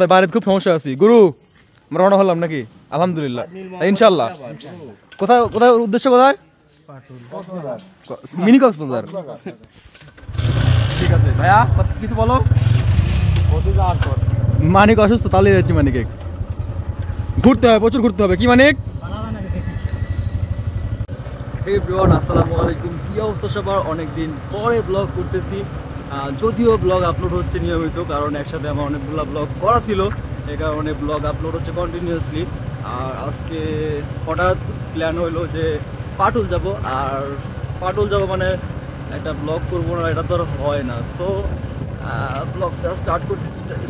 তাই বাড়িতে খুব সমস্যা আছি গুরু আমরা রওনা হলাম নাকি আলহামদুলিল্লাহ ইনশাআল্লাহ কোথায় কোথায় উদ্দেশ্য কোথায় মিনি কক্সবাজার ঠিক আছে ভাইয়া কিছু বলো মানিক অসুস্থ তাহলে যাচ্ছি মানিকে ঘুরতে হবে প্রচুর ঘুরতে হবে কি মানিক এভরিওয়ান আসসালামু আলাইকুম কি অবস্থা সবার অনেকদিন পরে ব্লগ করতেছি যদিও ব্লগ আপলোড হচ্ছে নিয়মিত কারণ একসাথে আমার অনেকগুলো ব্লগ করা ছিল এই কারণে ব্লগ আপলোড হচ্ছে কন্টিনিউয়াসলি আর আজকে হঠাৎ প্ল্যান হইলো যে পাটুল যাব আর পাটুল যাব মানে একটা ব্লগ করবো না এটা তো আর হয় না সো ব্লগটা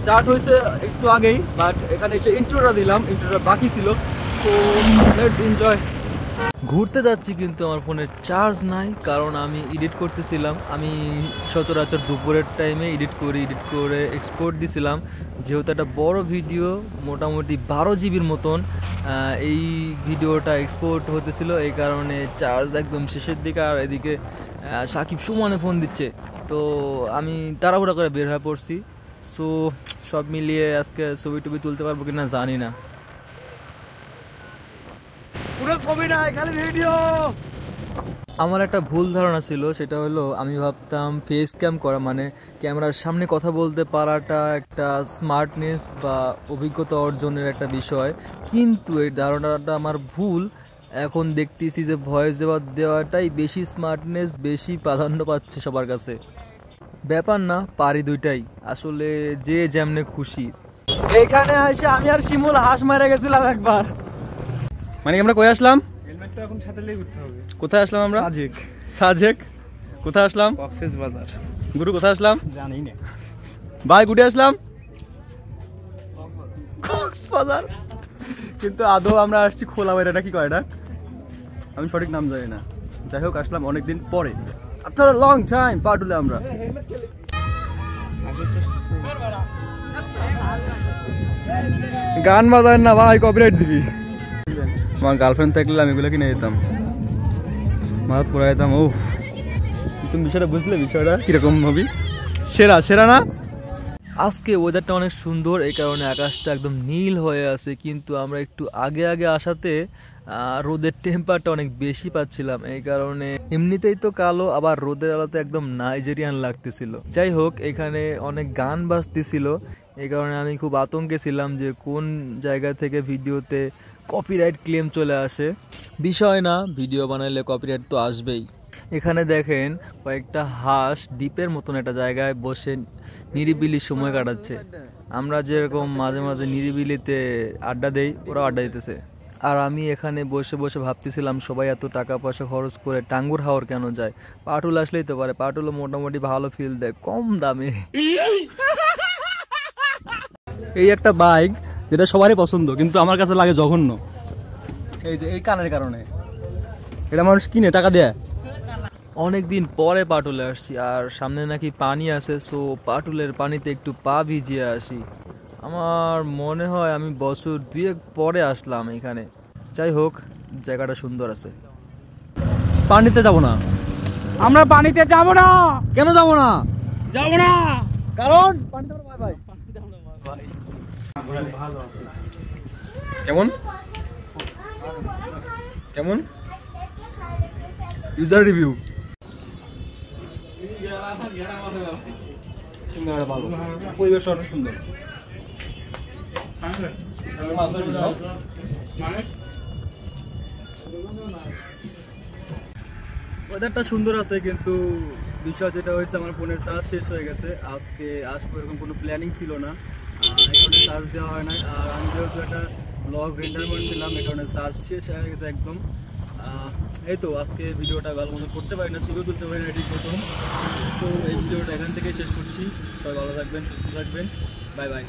স্টার্ট হয়েছে একটু আগেই বাট এখানে এসে ইন্ট্রোটা দিলাম ইন্ট্রোটা বাকি ছিল সো লেটস এনজয় ঘুরতে যাচ্ছি কিন্তু আমার ফোনে চার্জ নাই কারণ আমি এডিট করতেছিলাম আমি সচরাচর দুপুরের টাইমে এডিট করে এক্সপোর্ট দিছিলাম যেহেতু একটা বড় ভিডিও মোটামুটি 12 জিবির মতন এই ভিডিওটা এক্সপোর্ট হতেছিল এই কারণে চার্জ একদম শেষের দিকে আর এদিকে সাকিব সুমনে ফোন দিচ্ছে তো আমি তাড়াহুড়া করে বের হয়ে পড়ছি সো সব মিলিয়ে আজকে ছবি টবি তুলতে পারবো কিনা জানি না আমার একটা ভুল ধারণা ছিল সেটা হলো আমি ভাবতাম ফেস ক্যাম করা মানে ক্যামেরার সামনে কথা বলতে পারাটা একটা স্মার্টনেস বা অভিজ্ঞতা অর্জনের একটা বিষয় কিন্তু এই ধারণাটা আমার ভুল এখন দেখতেছি যে ভয়েস দেওয়াটাই বেশি স্মার্টনেস বেশি প্রাধান্য পাচ্ছে সবার কাছে ব্যাপার না পারি দুইটাই আসলে যে যেমনে খুশি এইখানে এসে আমি আর শিমুল হাঁস মারা গেছিলাম একবার মানে আমরা কই আসলাম হেলমেটটা এখন সাথে নিয়ে ঘুরতে হবে কোথায় আসলাম আমরা সাজেক কোথায় আসলাম কক্সবাজার গুরু কোথায় আসলাম জানি না ভাই গুটে আসলাম কক্সবাজার কিন্তু আদৌ আমরা আসছি খোলা বাইরে এটা কি কয় এটা আমি সঠিক নাম জানি না যাই হোক আসলাম অনেকদিন পরে আচ্ছা লং টাইম পাটুলে আমরা গান বাজায় না ভাই কপিরাইট দিবি আমার গার্লফ্রেন্ড থাকলে আমি এগুলো কিনে যেতাম মার পরে যেতাম ও তুমি বিষয়টা বুঝলে বিষয়টা কিরকম ভাবি সেরা সেরা না আজকে ওয়েদারটা অনেক সুন্দর এই কারণে আকাশটা একদম নীল হয়ে আছে কিন্তু আমরা একটু আগে আসাতে রোদের টেম্পারটা অনেক বেশি পাচ্ছিলাম এই কারণে এমনিতেই তো কালো আবার রোদের আলোতে একদম নাইজেরিয়ান লাগতেছিল যাই হোক এখানে অনেক গান বাজতেছিল এই কারণে আমি খুব আতঙ্কে ছিলাম যে কোন জায়গা থেকে ভিডিওতে কপিরাইট ক্লেম চলে আসে বিষয় না ভিডিও বানাইলে কপিরাইট তো আসবেই এখানে দেখেন কয়েকটা হাঁস দ্বীপের মতন একটা জায়গায় বসে নিরিবিলি সময় কাটাচ্ছে আমরা যেরকম মাঝে মাঝে নিরিবিলিতে আড্ডা দেই ওরাও আড্ডা দিতেছে আর আমি এখানে বসে ভাবতেছিলাম সবাই এত টাকা পয়সা খরচ করে টাঙ্গুর হাওর কেন যায় পাটুল আসলেই তো পারে পাটুলও মোটামুটি ভালো ফিল দেয় কম দামে এই একটা বাইক যেটা সবারই পছন্দ কিন্তু আমার কাছে লাগে জঘন্য এই যে এই কানের কারণে এটা মানুষ কিনে টাকা দেয় অনেকদিন পরে পাটুলে আসছি আর সামনে নাকি পানি আছে সো পাটুলের পানিতে একটু পা ভিজিয়ে আসি আমার মনে হয় আমি বছর 2 পরে আসলাম এখানে যাই হোক জায়গাটা সুন্দর আছে পানিতে যাব না আমরা পানিতে যাব না কেন যাব না কারণ পানিতে ভয় ভাই কেমন কেমন ইউজার রিভিউ পরিবেশ অনেক সুন্দর ওয়েদারটা সুন্দর আছে কিন্তু বিষয় যেটা হয়েছে আমার ফোনের চার্জ শেষ হয়ে গেছে আজকে আসবো এরকম কোনো প্ল্যানিং ছিল না এই কারণে চার্জ দেওয়া হয় না আর আমি যেহেতু একটা ব্লগ রেন্ডার করছিলাম এই কারণে চার্জ শেষ হয়ে গেছে একদম এই তো আজকে ভিডিওটা ভালো মতো করতে পারি না ছবি তুলতে পারি না ঠিক মতন সো এই ভিডিওটা এখান থেকেই শেষ করছি সবাই ভালো থাকবেন সুস্থ থাকবেন বাই বাই